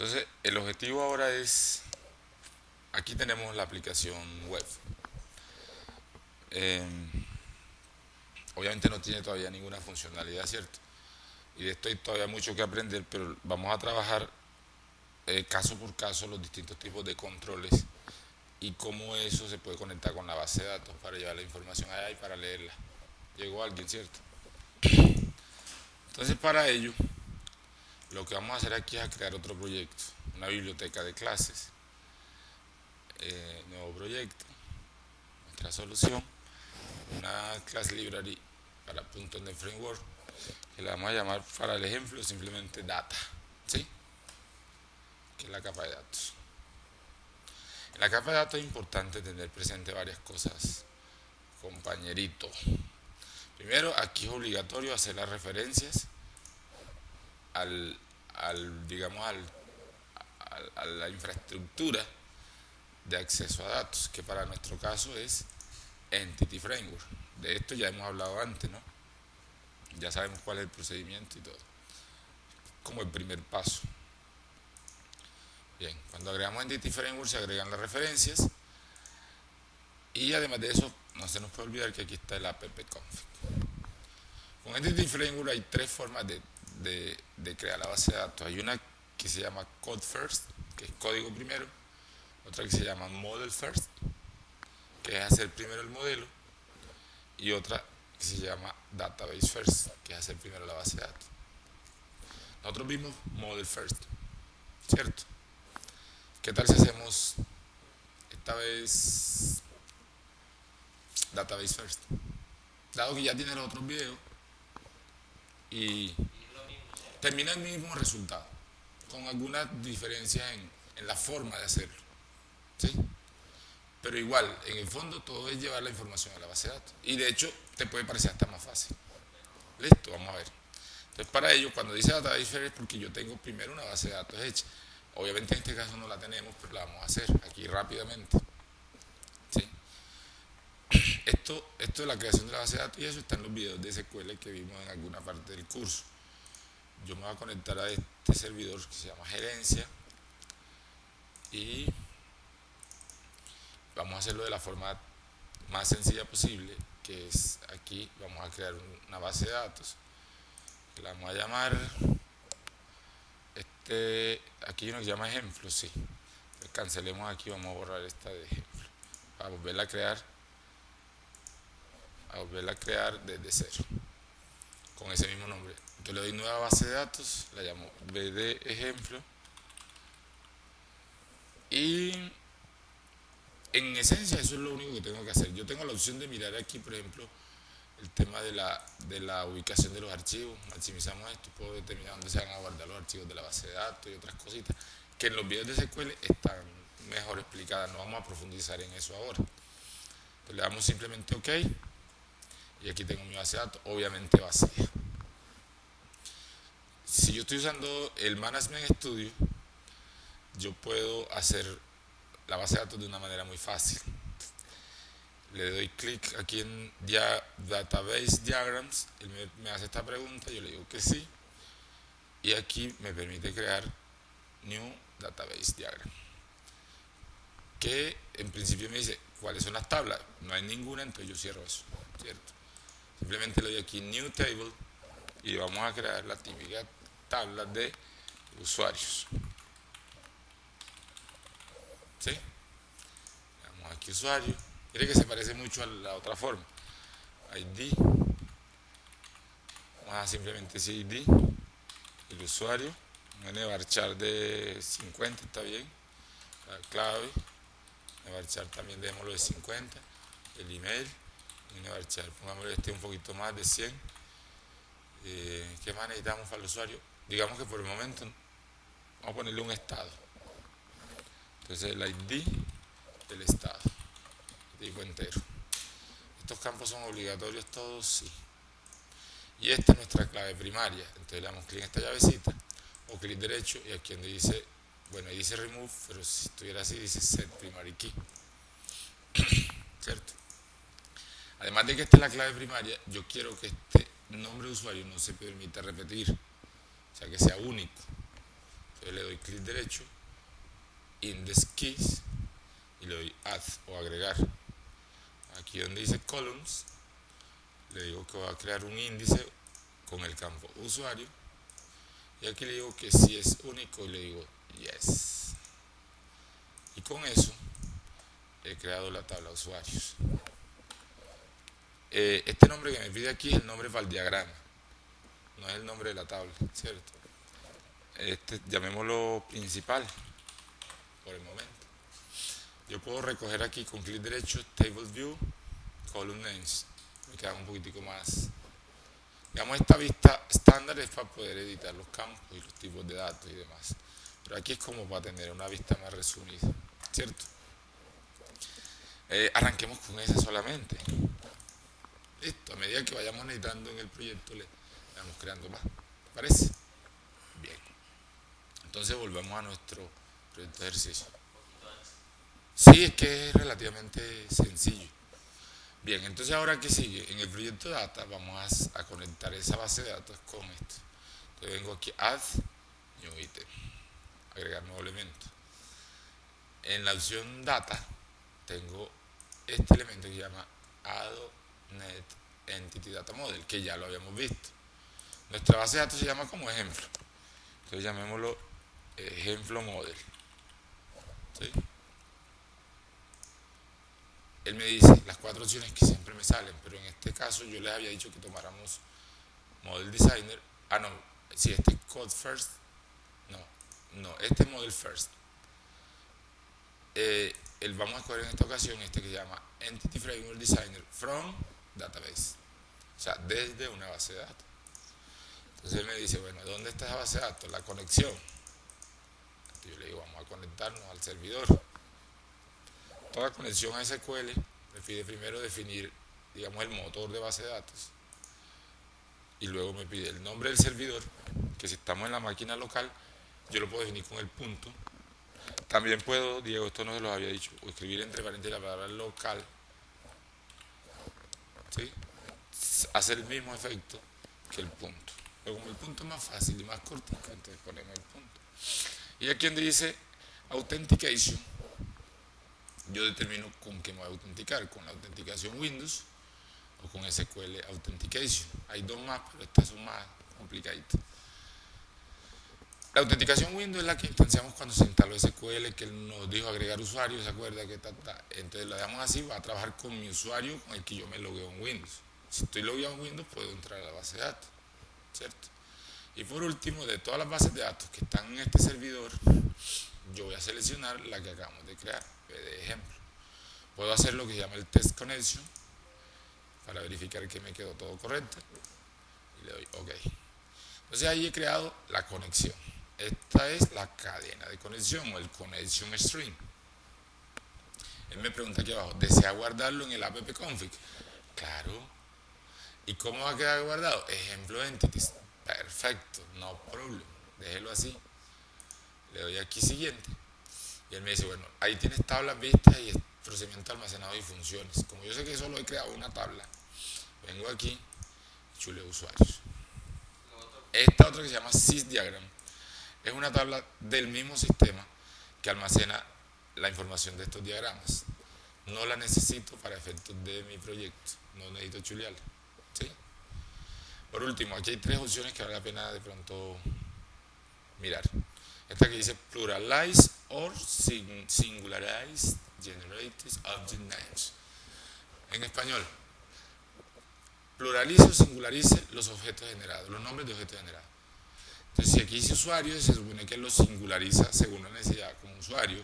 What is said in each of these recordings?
Entonces, el objetivo ahora es, aquí tenemos la aplicación web. Eh, Obviamente no tiene todavía ninguna funcionalidad, ¿cierto? Y de esto hay todavía mucho que aprender, pero vamos a trabajar caso por caso los distintos tipos de controles y cómo eso se puede conectar con la base de datos para llevar la información allá y para leerla. Llegó alguien, ¿cierto? Entonces, para ello, lo que vamos a hacer aquí es crear otro proyecto, una biblioteca de clases, nuevo proyecto, nuestra solución, una class library para .NET Framework, que la vamos a llamar para el ejemplo simplemente data, ¿sí? Que es la capa de datos. En la capa de datos es importante tener presente varias cosas, compañerito. Primero, aquí es obligatorio hacer las referencias al, digamos, a la infraestructura de acceso a datos, que para nuestro caso es Entity Framework. De esto ya hemos hablado antes, ¿no? Ya sabemos cuál es el procedimiento y todo. Como el primer paso. Bien, cuando agregamos Entity Framework se agregan las referencias y además de eso no se nos puede olvidar que aquí está el app-config. Con Entity Framework hay tres formas de crear la base de datos. Hay una que se llama Code First, que es código primero. Otra que se llama Model First, que es hacer primero el modelo. Y otra que se llama Database First, que es hacer primero la base de datos. Nosotros vimos Model First, ¿cierto? ¿Qué tal si hacemos esta vez Database First? Dado que ya tiene los otros videos y termina el mismo resultado, con algunas diferencias en la forma de hacerlo, ¿sí? Pero igual, en el fondo todo es llevar la información a la base de datos. Y de hecho, te puede parecer hasta más fácil. Listo, vamos a ver. Entonces, para ello, cuando dice Database First es porque yo tengo primero una base de datos hecha. Obviamente en este caso no la tenemos, pero la vamos a hacer aquí rápidamente. ¿Sí? Esto de la creación de la base de datos y eso está en los videos de SQL que vimos en alguna parte del curso. Yo me voy a conectar a este servidor que se llama gerencia y vamos a hacerlo de la forma más sencilla posible, que es aquí vamos a crear una base de datos que la vamos a llamar aquí hay uno que se llama ejemplo, sí. Entonces cancelemos aquí, vamos a borrar esta de ejemplo para volverla a crear desde cero con ese mismo nombre. Entonces le doy nueva base de datos, la llamo bd ejemplo y en esencia eso es lo único que tengo que hacer. Yo tengo la opción de mirar aquí, por ejemplo, el tema de la ubicación de los archivos. Maximizamos esto, puedo determinar dónde se van a guardar los archivos de la base de datos y otras cositas que en los videos de SQL están mejor explicadas. No vamos a profundizar en eso ahora. Entonces le damos simplemente OK y aquí tengo mi base de datos, obviamente vacía. Si yo estoy usando el Management Studio, yo puedo hacer la base de datos de una manera muy fácil. Le doy clic aquí en Database Diagrams, él me hace esta pregunta, yo le digo que sí, y aquí me permite crear New Database Diagram, que en principio me dice cuáles son las tablas, no hay ninguna, entonces yo cierro eso, ¿cierto? Simplemente le doy aquí New Table y vamos a crear la típica tabla de usuarios, ¿sí? Damos aquí usuario. Mire que se parece mucho a la otra forma. ID. Vamos a simplemente decir ID. El usuario. Un varchar de 50 está bien. La clave. Un varchar también démoslo de 50. El email. Un varchar, pongámosle un poquito más de 100. ¿Qué más necesitamos para el usuario? Digamos que por el momento vamos a ponerle un estado. Entonces el ID del estado. Tipo entero. Estos campos son obligatorios todos, sí. Y esta es nuestra clave primaria. Entonces le damos clic en esta llavecita o clic derecho y aquí donde dice, bueno, ahí dice remove, pero si estuviera así dice set primary key. ¿Cierto? Además de que esta es la clave primaria, yo quiero que este nombre de usuario no se permita repetir, o sea que sea único. Entonces le doy clic derecho, index keys, y le doy add o agregar. Aquí donde dice columns, le digo que va a crear un índice con el campo usuario, y aquí le digo que si es único y le digo yes. Y con eso he creado la tabla usuarios. Este nombre que me pide aquí es el nombre para el diagrama, no es el nombre de la tabla, ¿cierto? Llamémoslo principal por el momento. Yo puedo recoger aquí con clic derecho Table View, Column Names, me queda un poquitico más. Digamos, esta vista estándar es para poder editar los campos y los tipos de datos y demás, pero aquí es como para tener una vista más resumida, ¿cierto? Arranquemos con esa solamente. Listo, a medida que vayamos editando en el proyecto le vamos creando más, ¿parece? Bien, entonces volvemos a nuestro proyecto de ejercicio. Sí, es que es relativamente sencillo. Bien, entonces ahora ¿qué sigue? En el proyecto data vamos a conectar esa base de datos con esto. Entonces vengo aquí, add new item, agregar nuevo elemento. En la opción data tengo este elemento que se llama add.net entity data model, que ya lo habíamos visto. Nuestra base de datos se llama como ejemplo, entonces llamémoslo ejemplo model, ¿sí? Él me dice las 4 opciones que siempre me salen, pero en este caso yo les había dicho que tomáramos Model Designer. No, si este es Code First, no, este es Model First. Vamos a escoger en esta ocasión este que se llama Entity Framework Designer from Database, o sea, desde una base de datos. Entonces él me dice, bueno, ¿dónde está esa base de datos? La conexión. Yo le digo, vamos a conectarnos al servidor. Toda conexión a SQL me pide primero definir, digamos, el motor de base de datos, y luego me pide el nombre del servidor, que si estamos en la máquina local yo lo puedo definir con el punto. También puedo, Diego, esto no se los había dicho, o escribir entre paréntesis la palabra local, ¿sí? Hace el mismo efecto que el punto, pero como el punto es más fácil y más corto, entonces ponemos el punto. Y aquí donde dice authentication, yo determino con qué me voy a autenticar, con la autenticación Windows o con SQL Authentication. Hay dos más, pero estas son más complicaditas. La autenticación Windows es la que instanciamos cuando se instaló SQL, que él nos dijo agregar usuarios, ¿se acuerda? Entonces la dejamos así, va a trabajar con mi usuario con el que yo me logueo en Windows. Si estoy logueado en Windows, puedo entrar a la base de datos, ¿cierto? Y por último, de todas las bases de datos que están en este servidor, yo voy a seleccionar la que acabamos de crear, de ejemplo. Puedo hacer lo que se llama el test connection para verificar que me quedó todo correcto y le doy OK. Entonces ahí he creado la conexión. Esta es la cadena de conexión o el connection string. Él me pregunta aquí abajo, ¿desea guardarlo en el app-config? Claro. ¿Y cómo va a quedar guardado? Ejemplo entities. Perfecto, no problem. Déjelo así. Le doy aquí siguiente. Y él me dice, bueno, ahí tienes tablas vistas y procedimiento almacenado y funciones. Como yo sé que solo he creado una tabla, vengo aquí, chuleo usuarios. Esta otra que se llama sysdiagram es una tabla del mismo sistema que almacena la información de estos diagramas. No la necesito para efectos de mi proyecto, no necesito chulearla, ¿sí? Por último, aquí hay 3 opciones que vale la pena de pronto mirar. Esta que dice Pluralize or Singularize Generated Object Names. En español, pluralice o singularice los objetos generados, los nombres de objetos generados. Entonces, si aquí dice usuario, se supone que lo singulariza según la necesidad como usuario.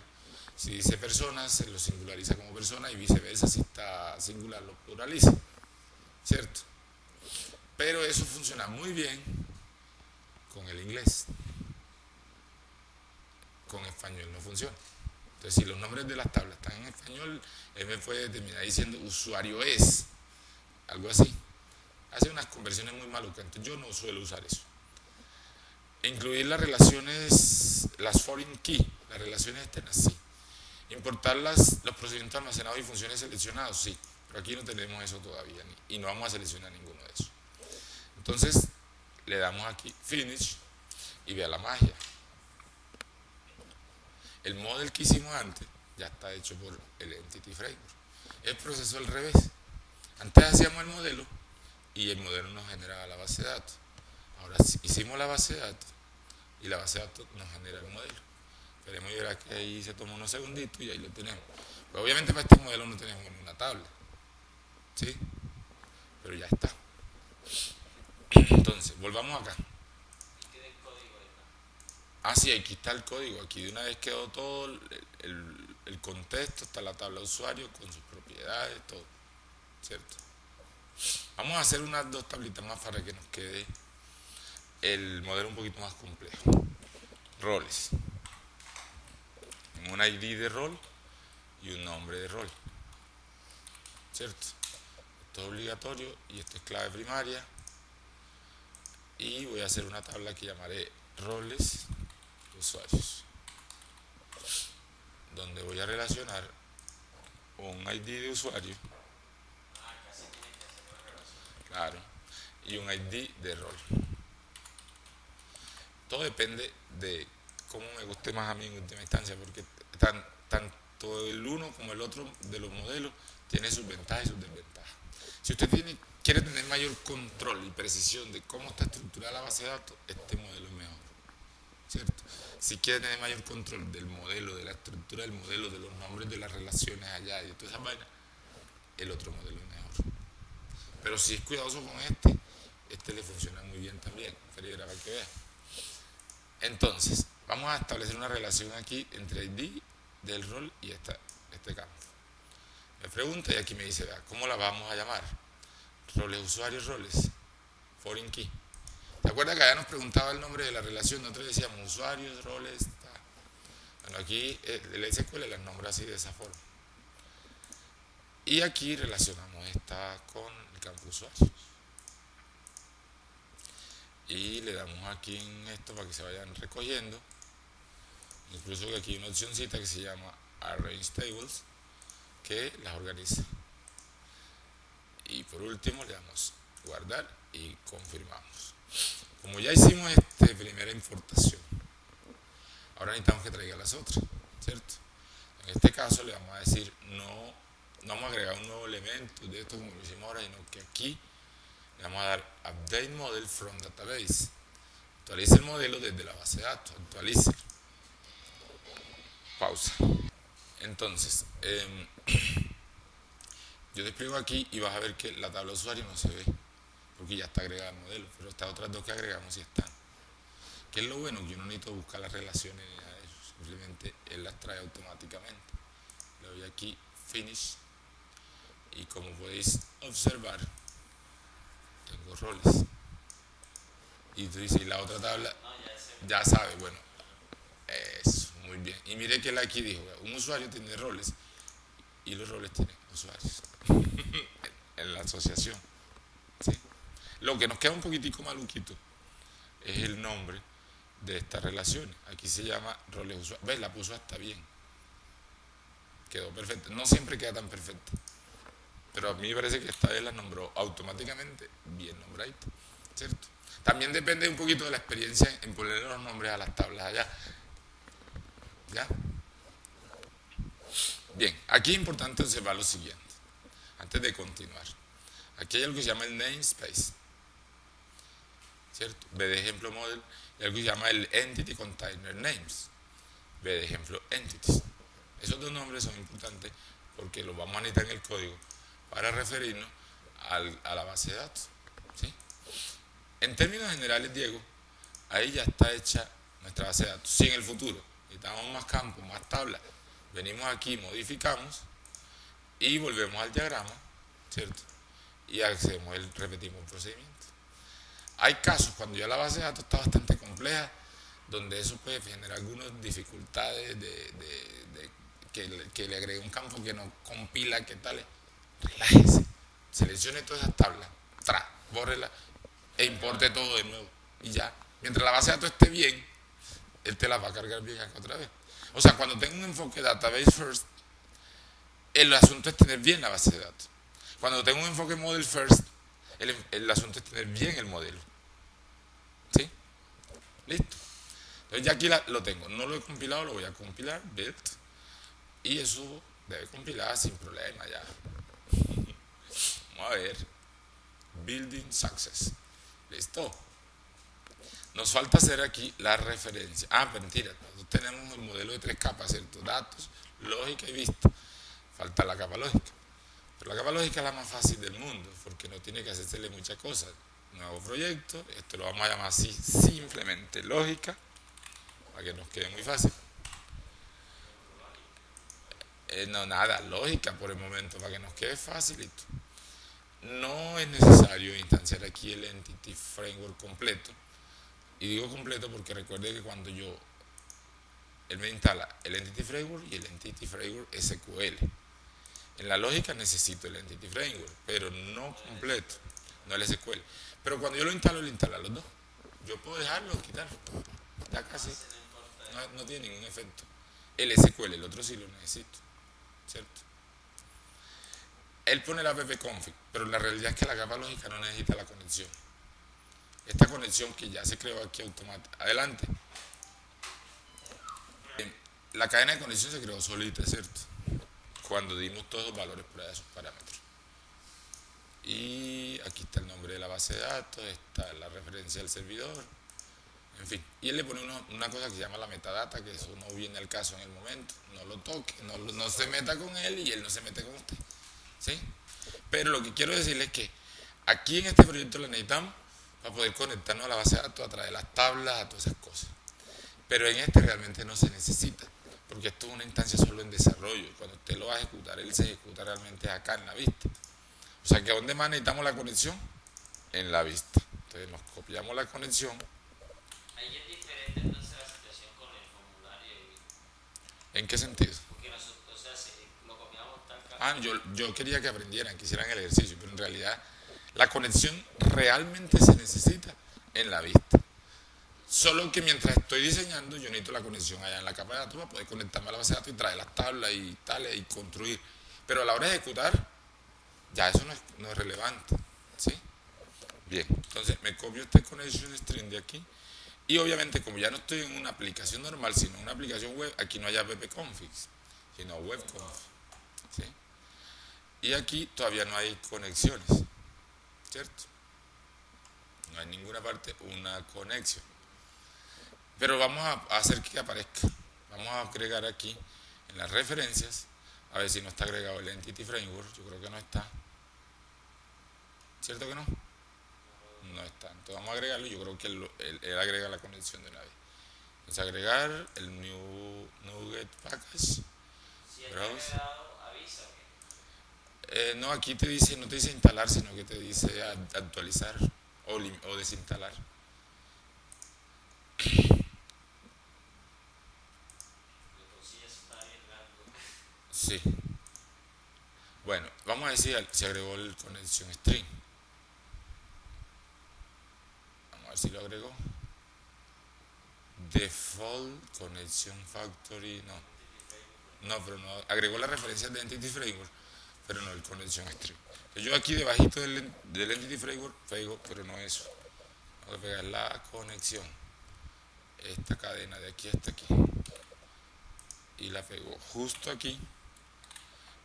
Si dice personas, se lo singulariza como persona y viceversa, si está singular, lo pluraliza, ¿cierto? Pero eso funciona muy bien con el inglés. Con español no funciona. Entonces, si los nombres de las tablas están en español, él me puede terminar diciendo usuario es, algo así. Hace unas conversiones muy malucas, entonces yo no suelo usar eso. Incluir las relaciones, las foreign key, las relaciones externas, sí. Importar los procedimientos almacenados y funciones seleccionados, sí. Pero aquí no tenemos eso todavía y no vamos a seleccionar ninguno de esos. Entonces, le damos aquí Finish y vea la magia. El model que hicimos antes ya está hecho por el Entity Framework. El proceso al revés. Antes hacíamos el modelo y el modelo nos generaba la base de datos. Ahora hicimos la base de datos y la base de datos nos genera el modelo. Esperemos y verá que ahí se toma unos segunditos y ahí lo tenemos. Pero obviamente para este modelo no tenemos una tabla, ¿sí? Pero ya está. Entonces, volvamos acá. Ah, sí, aquí está el código. Aquí de una vez quedó todo el contexto, está la tabla de usuario con sus propiedades, todo, ¿cierto? Vamos a hacer unas dos tablitas más para que nos quede el modelo un poquito más complejo. Roles. Un ID de rol y un nombre de rol, ¿cierto? Esto es obligatorio y esto es clave primaria. Y voy a hacer una tabla que llamaré roles usuarios, donde voy a relacionar un ID de usuario, claro, y un ID de rol. Todo depende de cómo me guste más a mí en última instancia, porque tanto el uno como el otro de los modelos tiene sus ventajas y sus desventajas. Si usted quiere tener mayor control y precisión de cómo está estructurada la base de datos, este modelo es mejor, ¿cierto? Si quiere tener mayor control del modelo, de la estructura del modelo, de los nombres de las relaciones allá y de todas esas vainas, el otro modelo es mejor. Pero si es cuidadoso con este le funciona muy bien también, para que vea. Entonces, vamos a establecer una relación aquí entre ID del rol y este campo. Me pregunta y aquí me dice, ¿cómo la vamos a llamar? Roles usuarios, roles, foreign key. ¿Te acuerdas que allá nos preguntaba el nombre de la relación? Nosotros decíamos usuarios, roles, bueno, aquí el SQL las nombra así de esa forma. Y aquí relacionamos esta con el campo usuario. Y le damos aquí en esto para que se vayan recogiendo. Incluso que aquí hay una opcióncita que se llama Arrange Tables, que las organiza. Y por último le damos guardar y confirmamos. Como ya hicimos esta primera importación, ahora necesitamos que traiga las otras, ¿cierto? En este caso le vamos a decir no vamos a agregar un nuevo elemento de esto como lo hicimos ahora, sino que aquí le vamos a dar update model from database. Actualice el modelo desde la base de datos, actualice. Pausa. Entonces, yo despliego aquí y vas a ver que la tabla de usuario no se ve, porque ya está agregada el modelo, pero estas otras dos que agregamos sí están. ¿Qué es lo bueno? Que yo no necesito buscar las relaciones ni nada de eso, simplemente él las trae automáticamente. Le doy aquí Finish y como podéis observar, tengo roles. Y tú dices, ¿y la otra tabla? Ya sabe, bueno, eso, muy bien. Y mire que él aquí dijo, un usuario tiene roles y los roles tienen usuarios en la asociación, ¿sí? Lo que nos queda un poquitico maluquito es el nombre de estas relaciones. Aquí se llama roles usuarios. ¿Ves? La puso hasta bien. Quedó perfecto. No siempre queda tan perfecto, pero a mí me parece que esta vez la nombró automáticamente bien nombradita, ¿cierto? También depende un poquito de la experiencia en ponerle los nombres a las tablas allá. ¿Ya? Bien, aquí es importante observar lo siguiente, antes de continuar. Aquí hay algo que se llama el namespace, ¿cierto? B de ejemplo model, y algo que se llama el entity container names, B de ejemplo entities. Esos dos nombres son importantes porque los vamos a necesitar en el código para referirnos a la base de datos, ¿sí? En términos generales, Diego, ahí ya está hecha nuestra base de datos. Si en el futuro necesitamos más campos, más tablas, venimos aquí, modificamos y volvemos al diagrama, ¿cierto? Y repetimos el procedimiento. Hay casos cuando ya la base de datos está bastante compleja, donde eso puede generar algunas dificultades que le agregue un campo que no compila, que tal. Relájese, seleccione todas esas tablas, bórrela e importe todo de nuevo. Y ya, mientras la base de datos esté bien, él te la va a cargar bien acá otra vez. O sea, cuando tenga un enfoque database first, el asunto es tener bien la base de datos. Cuando tengo un enfoque model first, el asunto es tener bien el modelo. ¿Sí? Listo. Entonces ya aquí lo tengo, no lo he compilado, lo voy a compilar, build, y eso debe compilar sin problema ya. Vamos a ver, building success, listo. Nos falta hacer aquí la referencia. Ah, mentira, nosotros tenemos el modelo de 3 capas, ¿cierto? Datos, lógica y vista. Falta la capa lógica. Pero la capa lógica es la más fácil del mundo, porque no tiene que hacerse muchas cosas. Nuevo proyecto, esto lo vamos a llamar así, simplemente lógica, para que nos quede muy fácil. No, nada, lógica por el momento, para que nos quede facilito. No es necesario instanciar aquí el Entity Framework completo. Y digo completo porque recuerde que cuando él me instala el Entity Framework y el Entity Framework SQL. En la lógica necesito el Entity Framework, pero no completo, no el SQL. Pero cuando yo lo instalo, lo instala los dos. Yo puedo dejarlo o quitarlo. Ya casi. No tiene ningún efecto. El SQL, el otro sí lo necesito. ¿Cierto? Él pone la ppconfig, pero la realidad es que la capa lógica no necesita la conexión. Esta conexión que ya se creó aquí automática. Adelante. La cadena de conexión se creó solita, ¿cierto? Cuando dimos todos los valores para esos parámetros. Y aquí está el nombre de la base de datos, está la referencia del servidor, en fin. Y él le pone una cosa que se llama la metadata, que eso no viene al caso en el momento. No lo toque, no se meta con él y él no se mete con usted. ¿Sí? Pero lo que quiero decirle es que aquí en este proyecto lo necesitamos para poder conectarnos a la base de datos a través de las tablas, a todas esas cosas. Pero en este realmente no se necesita, porque esto es una instancia solo en desarrollo. Cuando usted lo va a ejecutar, él se ejecuta realmente acá en la vista. O sea que ¿a dónde más necesitamos la conexión? En la vista. Entonces nos copiamos la conexión. Ahí es diferente entonces la situación con el formulario. ¿En qué sentido? Porque nosotros, o sea, lo copiamos tal cual. Yo quería que aprendieran, que hicieran el ejercicio, pero en realidad la conexión realmente se necesita en la vista. Solo que mientras estoy diseñando, yo necesito la conexión allá en la capa de datos para poder conectarme a la base de datos y traer las tablas y tales y construir. Pero a la hora de ejecutar, ya eso no es relevante. ¿Sí? Bien, entonces me copio este connection string de aquí. Y obviamente, como ya no estoy en una aplicación normal, sino en una aplicación web, aquí no hay ppconfigs, sino webconf. ¿Sí? Y aquí todavía no hay conexiones, ¿cierto? No hay en ninguna parte una conexión. Pero vamos a hacer que aparezca. Vamos a agregar aquí en las referencias, a ver si no está agregado el Entity Framework. Yo creo que no está. ¿Cierto que no? No está. Entonces vamos a agregarlo. Yo creo que él agrega la conexión de una vez. Entonces agregar el new NuGet package. Si está agregado, avisa que. No, aquí te dice, no te dice instalar, sino que te dice actualizar o desinstalar. Sí. Bueno, vamos a decir si agregó el conexión string. Vamos a ver si lo agregó. Default Connection Factory, no. No, pero no. Agregó la referencia de Entity Framework, pero no el Connection String. Entonces yo aquí debajito del Entity Framework pego, pero no eso. Vamos a pegar la conexión. Esta cadena de aquí hasta aquí. Y la pego justo aquí.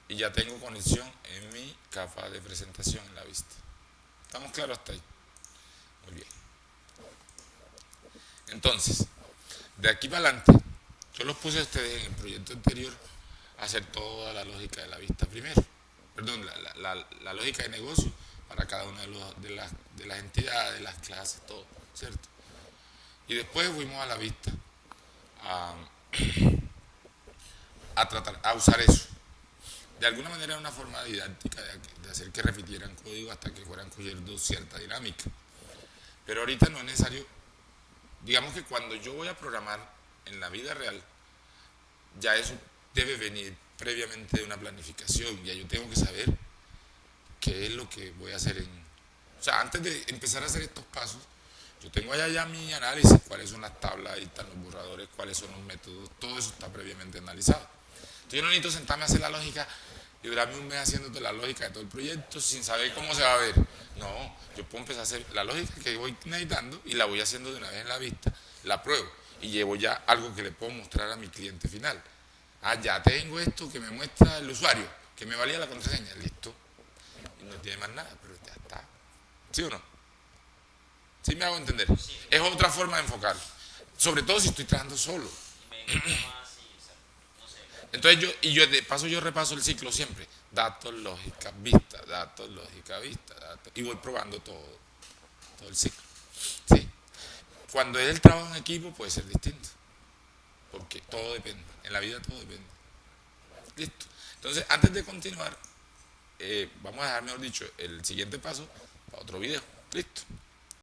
Y ya tengo conexión en mi capa de presentación en la vista. ¿Estamos claros hasta ahí? Muy bien. Entonces, de aquí para adelante, yo los puse a ustedes en el proyecto anterior a hacer toda la lógica de la vista primero. Perdón, la lógica de negocio para cada una de las entidades, de las clases, todo, ¿cierto? Y después fuimos a la vista a usar eso. De alguna manera era una forma didáctica de hacer que repitieran código hasta que fueran cogiendo cierta dinámica. Pero ahorita no es necesario. Digamos que cuando yo voy a programar en la vida real, ya eso debe venir previamente de una planificación. Ya yo tengo que saber qué es lo que voy a hacer O sea, antes de empezar a hacer estos pasos, yo tengo allá ya mi análisis, cuáles son las tablas, ahí están los borradores, cuáles son los métodos, todo eso está previamente analizado. Entonces yo no necesito sentarme a hacer la lógica y durarme un mes haciéndote la lógica de todo el proyecto sin saber cómo se va a ver. No, yo puedo empezar a hacer la lógica que voy necesitando y la voy haciendo de una vez en la vista, la pruebo. y llevo ya algo que le puedo mostrar a mi cliente final. Ah, ya tengo esto que me muestra el usuario, que me valía la contraseña, listo. Y no tiene más nada, pero ya está. ¿Sí o no? ¿Sí me hago entender? Sí, Es otra forma de enfocar. Sobre todo si estoy trabajando solo. y me gusta más, sí, o sea, no sé. Entonces yo de paso yo repaso el ciclo siempre. Datos, lógica, vista, datos, lógica, vista, datos. Y voy probando todo el ciclo. ¿Sí? Cuando es el trabajo en equipo puede ser distinto. Porque todo depende. En la vida todo depende. Listo. Entonces, antes de continuar, vamos a dejar, mejor dicho, el siguiente paso para otro video. Listo.